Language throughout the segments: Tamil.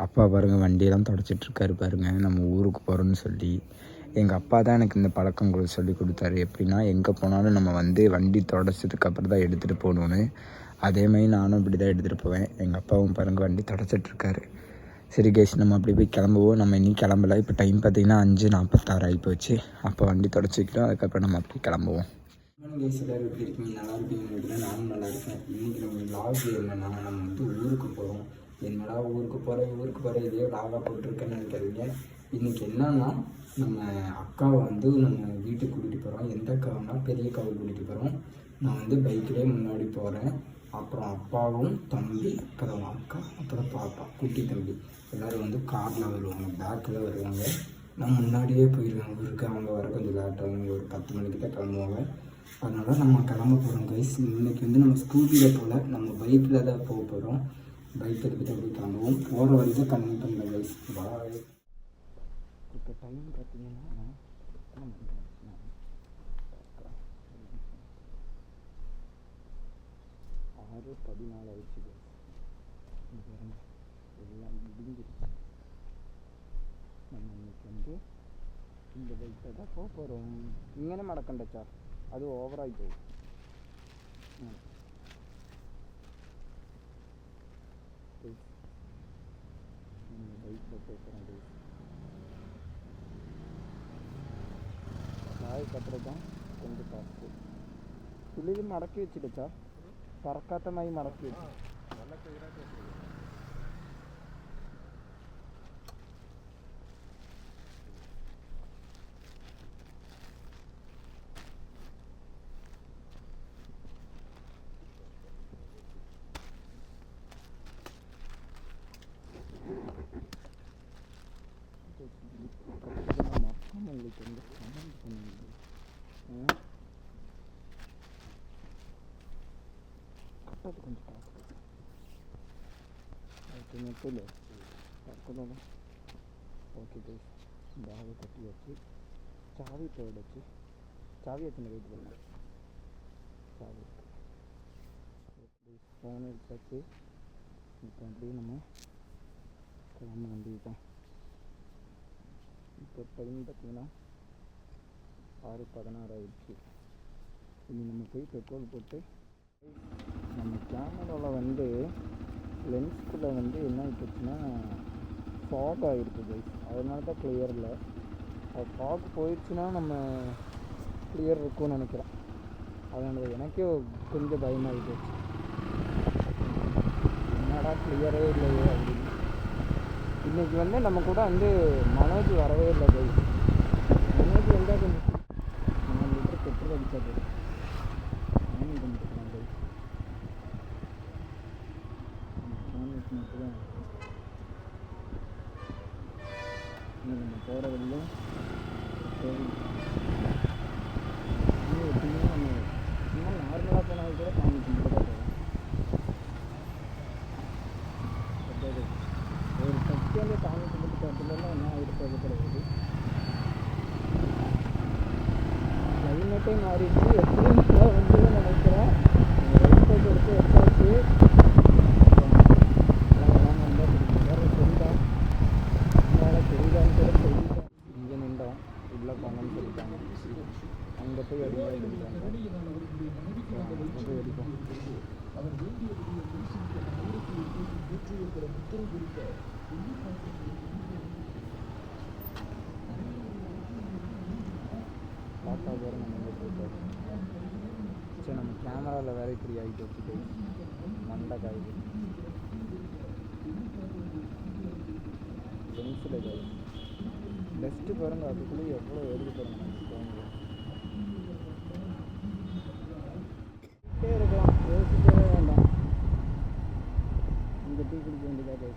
அப்பா பாருங்கள் வண்டியெல்லாம் தொடச்சிட்ருக்காரு பாருங்கள், நம்ம ஊருக்கு போகிறோன்னு சொல்லி. எங்கள் அப்பா தான் எனக்கு இந்த பழக்கங்கள் சொல்லி கொடுத்தாரு. எப்படின்னா எங்கே போனாலும் நம்ம வந்து வண்டி தொடச்சதுக்கப்புறம் தான் எடுத்துகிட்டு போகணுன்னு. அதேமாதிரி நானும் இப்படி தான் எடுத்துகிட்டு போவேன். எங்கள் அப்பாவும் பாருங்கள் வண்டி தொடச்சிட்ருக்காரு. சரி கேஸ், நம்ம அப்படி போய் கிளம்புவோம். நம்ம இன்னும் கிளம்பல. இப்போ டைம் பார்த்திங்கன்னா 5:46 ஆகிப்போச்சு. அப்போ வண்டி தொடச்சி வைக்கிறோம், அதுக்கப்புறம் நம்ம அப்படி கிளம்புவோம். கேஸ் எல்லோரும் எப்படி இருக்கீங்க? நல்லா இருக்கீங்க? நானும் நல்லா இருக்கேன். இன்றைக்கி நம்ம வ்ளாக் என்னென்னா, நம்ம வந்து ஊருக்கு போகிறோம். என்னடா ஊருக்கு போகிறேன் இதே வ்ளாகாக போட்டிருக்கேன்னு நினைக்காதீங்க. இன்றைக்கி என்னன்னா, நம்ம அக்காவை வந்து நம்ம வீட்டுக்கு கூட்டிகிட்டு போகிறோம். எந்த அக்காவுன்னா பெரிய அக்காவை கூட்டிகிட்டு போகிறோம். நான் வந்து பைக்கிலே முன்னாடி போகிறேன். அப்புறம் அப்பாவும் தம்பி, அப்புறம் அக்கா, அப்புறம் பாப்பா குட்டி தம்பி எல்லோரும் வந்து காரில் வருவாங்க, பேக்கில் வருவாங்க. நான் முன்னாடியே போயிடுவேன் ஊருக்கு. அவங்க வர கொஞ்சம் லேட் ஆகும், ஒரு 10 மணிக்கு தான் கிளம்புவாங்க. அதனால் நம்ம கிளம்ப போகிறோம் கைஸ். இன்றைக்கி வந்து நம்ம ஸ்கூட்டியில் போகல, நம்ம பைக்கில் தான் போக போகிறோம். பைக் எடுத்துகிட்டு அப்படியே கிளம்புவோம். போகிற வரைக்கும் கன்வீன் பண்ணுறேன் கைஸ். பாய். இப்போ டைம் பார்த்தீங்கன்னா 6:14 ஆயிடுச்சு. எல்லாம் முடிஞ்சிருச்சு. நம்ம இன்னைக்கு வந்து இந்த பைக்கில் தான் போக போகிறோம். இங்கே மடக்கண்டச்சா அது ஓவராகி போகும். பைக்கில் போகிறோம். நாய் கட்டுறது தான் கொஞ்சம் காசு. புள்ளிது மடக்கி வச்சுடுச்சா, பறக்காத்த மாதிரி மடக்கி வச்சு. உங்களுக்கு வந்து கமெண்ட் பண்ணுங்க. கட்டாது கொஞ்சம் காசு ஓகே நெட்டில் கட்டணும். ஓகே கைஸ், பேகு கட்டி வச்சு சாவி போயிடுச்சு. சாவி எத்தனை வெயிட் பண்ண சாவி ஃபோன் எடுத்தாச்சு. இப்போ அப்படியே நம்ம கிளம்ப வேண்டியதுதான். இப்போ டைம் பார்த்திங்கன்னா 6:16 ஆகிடுச்சு. இனி நம்ம போய் பெட்ரோல் போட்டு நம்ம கேமராவில் வந்து லென்ஸ்குள்ளே வந்து என்ன ஆகிடுச்சுன்னா ஃபாக் ஆகிருக்கு கைஸ். அதனால தான் கிளியர் இல்லை. அது ஃபாக் போயிடுச்சுன்னா நம்ம கிளியர் இருக்கும்னு நினைக்கிறேன். அதனால எனக்கே கொஞ்சம் பயமாகி போச்சு. என்னடா கிளியரே இல்லையே அப்படின்னு. இன்றைக்கி வந்து நம்ம கூட வந்து மனோஜ் வரவே இல்லை கைஸ். மனோஜ் வந்தால் கொஞ்சம் நம்ம லிட்டர் பெட்ரோல் அடித்தா போதும். Phone பண்ணிட்டுருக்கலாம் guys. ஃபோன் வச்சு மட்டும் தான் நம்ம போகிற வழியும் எப்படின்னா நம்ம சும்மா நார்மலாக போனாலும் கூட சாமி கும்பிட்டு தான் போவோம். ஒரு சக்தியாலே சாமி கும்பிட்டு போகிறதுலாம் என்ன ஆகிருப்பது கிடையாது. கிளைமேட்டே மாறிடுச்சு. எப்படியும் மழை வந்து நினைக்கிறேன். ரைட் சைடு எடுத்து வச்சாச்சு. வேறு தெரியுதான் மேலே தெரியுதான்னு கூட தெரியல. இங்கே நின்றோம், உள்ளே போங்கன்னு சொல்லிட்டாங்க. அங்கே போய் அடிக்க சொல்லிட்டாங்க. போய் அடிப்போம். பார்த்தா போகிற நம்ம எங்கே போயிட்டோம். சரி, நம்ம கேமராவில் வேற இப்படி ஆகிட்டு வச்சுட்டு மண்டை காய்க்கு லென்ஸில் காய் பெஸ்ட்டு பாருங்க. அதுக்குள்ளே எவ்வளோ எடுத்து பாருங்க. இருக்கலாம், யோசிக்கவே வேண்டாம். இங்கே டீ குடிக்க வேண்டியதாக போய்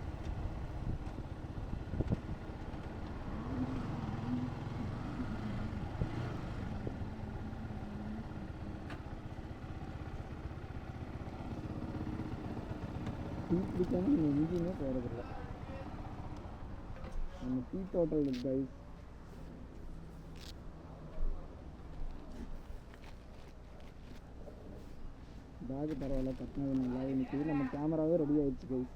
டீ குடிக்காமல் நம்ம எங்கேயுமே போகிறதில்ல. நம்ம டீ தோட்டல் இருக்கு கைஸ். பேகு பரவாயில்ல, கட்டினது நல்லா. இன்னைக்கு நம்ம கேமராவே ரெடி ஆகிடுச்சு கைஸ்.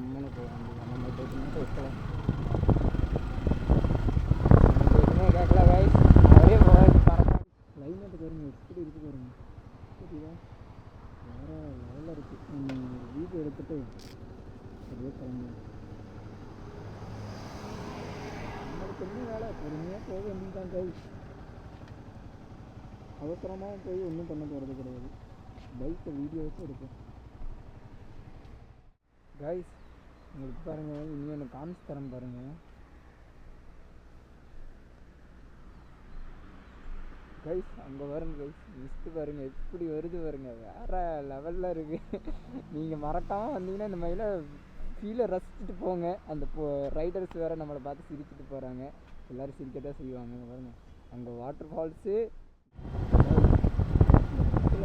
கம்முன்னு போக வேண்டியது. நம்ம பேசுனா கேட்கல, கேட்கல கைஸ். அவரே போயிட்டு பறக்க கிளைமேட்டு பாருங்க எப்படி இருக்கு பாருங்க. சரிதா வேறு லெவலில் இருக்குது. நம்ம ஒரு வீடியோ எடுத்துகிட்டு அப்படியே கிளம்பலாம். நம்மளுக்கு என்ன வேலை, பொறுமையாக போக வேண்டியதான் கைஸ். அவசரமாக போய் ஒன்றும் பண்ண போகிறது கிடையாது. பைக்கை வீடியோஸும் எடுப்போம் கைஸ். உங்களுக்கு பாருங்கள், இனி ஒன்று காமிச்சு தரேன் பாருங்கள் கைஸ். அங்கே பாருங்க கைஸ், மிஸ்ட்டு பாருங்கள் எப்படி வருது பாருங்கள், வேறு லெவலில் இருக்குது. நீங்கள் மறக்காமல் வந்தீங்கன்னா இந்த மாதிரிலாம் ஃபீலை ரசிச்சுட்டு போங்க. அந்த ரைடர்ஸ் வேறு நம்மளை பார்த்து சிரிச்சுட்டு போகிறாங்க. எல்லோரும் சிரிக்க தான் செய்வாங்க. பாருங்கள் அங்கே வாட்டர் ஃபால்ஸு.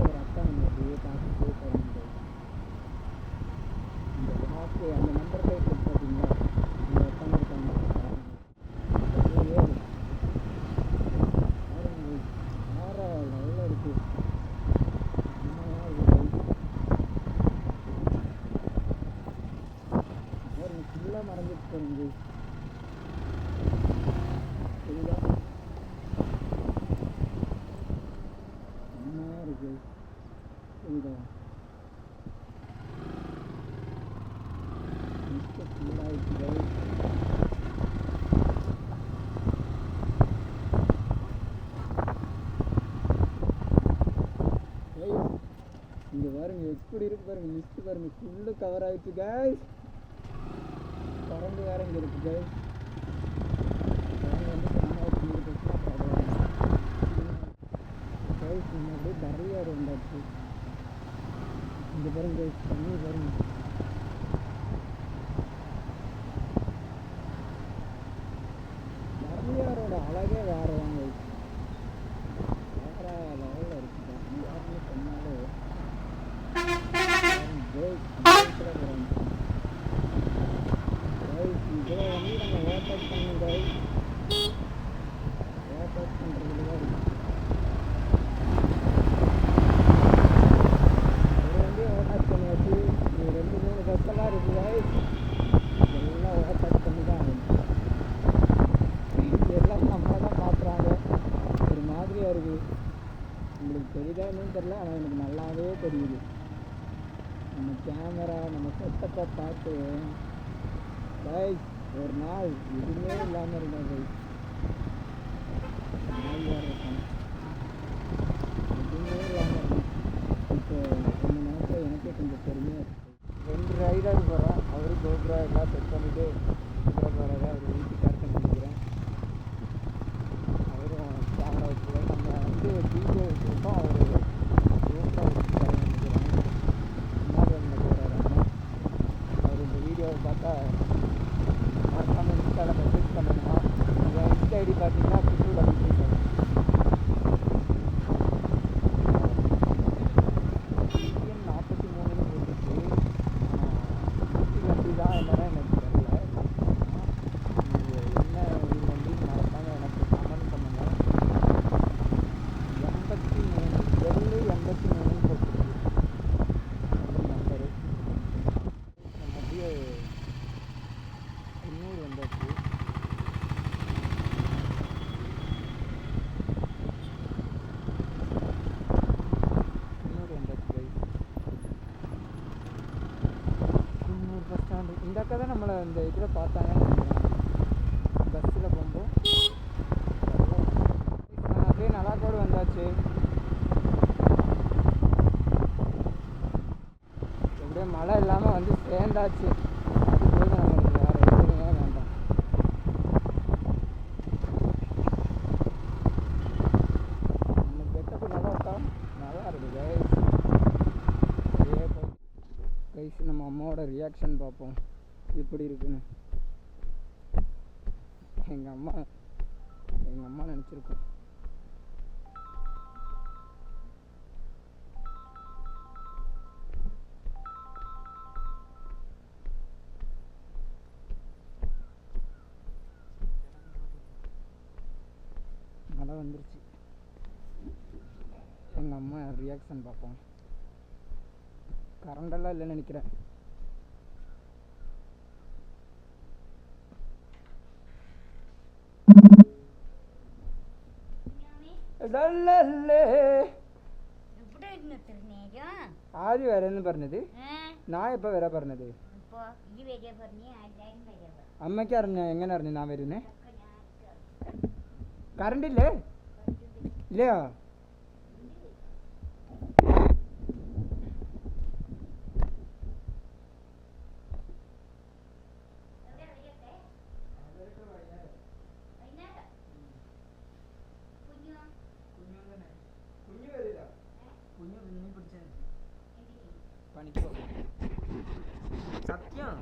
ஒரு அக்கா நம்ம அப்படியே பார்த்துட்டே போகிறாங்க. இந்த வாக்கு அந்த நம்பர் பிளேட் இருக்கு பார்த்தீங்களா, அந்த அக்கா இருக்காங்க. வேறு நல்லா இருக்குது. ஃபுல்லாக மறந்துட்டு போகுது. சரிதா செம்மையாக இருக்குது. சரிதா மிஸ்டர் ஃபுல்லாகிடுச்சு. இங்கே பாருங்க எப்படி இருக்கு பாருங்க, மிஸ்ட் பாருங்க ஃபுல்லு கவர் ஆகிடுச்சு கைஸ். கரண்டு வேறு இங்கே இருக்குது கைஸ். கரண்டு வந்து கம்மியாக முடிச்சுன்னா கைஸ். நம்ம அப்படியே நிறையா இருந்தாச்சு. இங்கே பாருங்க கைஸ், தண்ணி பாருங்க. நிறையாரோட அழகே வேறு தான் கைஸ். வேறு லெவலில் இருக்குது. யாருமே சொன்னாலே இதில் வந்து நம்ம ஓவர்டேக் பண்ணுங்க. ஓவர்டேக் பண்ணுறதுல தான் இருக்குது. அது வந்து ஓவர்டேக் பண்ணியாச்சு. இது 2-3 பஸ்ஸெல்லாம் இருக்குது. எல்லாம் ஓவர்டேக் பண்ணி தான் ஆகும். எல்லாம் நம்ம தான் பார்க்குறாங்க. ஒரு மாதிரியாக இருக்குது. உங்களுக்கு தெரியுதா என்னன்னு தெரில, ஆனால் எனக்கு நல்லாவே தெரியுது. நம்ம கேமரா நம்ம செட்டப்பை பார்த்து கைஸ் ஒரு நாள் எதுவுமே இல்லாமல் இருந்தோம் கைஸ். நாயாக இருக்கும், எதுவுமே இல்லாமல் இருக்கும். இப்போ கொஞ்சம் நேரத்தில் எனக்கே கொஞ்சம் பெருமையாக இருக்குது. 2 ரைடர் போகிறோம். அவரு கோப்ரா எல்லாம் செட் பண்ணிவிட்டு போகிறாரு. அவர் வீட்டுக்கு கேப்டன் பண்ணிக்கிறேன். அவரும் கேமரா வச்சுக்கிறேன். நம்ம வந்து வீடியோ வச்சுருக்கோம். அவர் கோப்ரா வச்சு தர நினைக்கிறேன். முன்னாடி வந்து போகிறாரு. அவர் இந்த வீடியோவை பார்த்தா மறக்காமல் இன்ஸ்டாவில் மெசேஜ் பண்ணணுமா. என் இன்ஸ்டா ஐடி பார்த்தீங்கன்னா PTW37. PTN 43ன்னு போட்டுச்சு. வண்டி தான் என்னன்னா எனக்கு தெரியல. இது என்ன இது வண்டின்னு மறக்காமல் எனக்கு கமெண்ட் பண்ணுங்கள். 83 83ன்னு போட்டுருக்கு நம்பரு. நம்ம அப்படியே இன்னொரு வந்தாச்சு. இன்னொரு பஸ் ஸ்டாண்டு. இந்த அக்கா தான் நம்மளை இந்த இதில் பார்த்தாங்கன்னு நினைக்கிறேன், பஸ்ஸில் போகும்போது. நம்ம அப்படியே நல்லாக்கோடு வந்தாச்சு. எப்படியே மழை இல்லாமல் வந்து சேர்ந்தாச்சு. அது போதும் நம்மளுக்கு, வேறு எதுவுமே வேண்டாம். நம்ம கெட்டப்பு நல்லா இருக்கா, நல்லா இருக்குது கைஸ். அப்படியே கைஸ் நம்ம அம்மாவோட ரியாக்ஷன் பார்ப்போம் எப்படி இருக்குன்னு. எங்கள் அம்மா நினச்சிருக்கோம். மழை வந்துருச்சு. எங்கள் அம்மா ரியாக்ஷன் பார்ப்போம். கரண்டெல்லாம் இல்லைன்னு நினைக்கிறேன். ആര് വരാന്ന് പറഞ്ഞത്? ഞാൻ എപ്പോ വരാ പറഞ്ഞത്? അമ്മയ്ക്ക് അറിഞ്ഞ? എങ്ങനെ അറിഞ്ഞു ഞാൻ വരുന്നേ? കറണ്ട് ഇല്ലേ? ഇല്ലയോ? പണിക്ക് സത്യം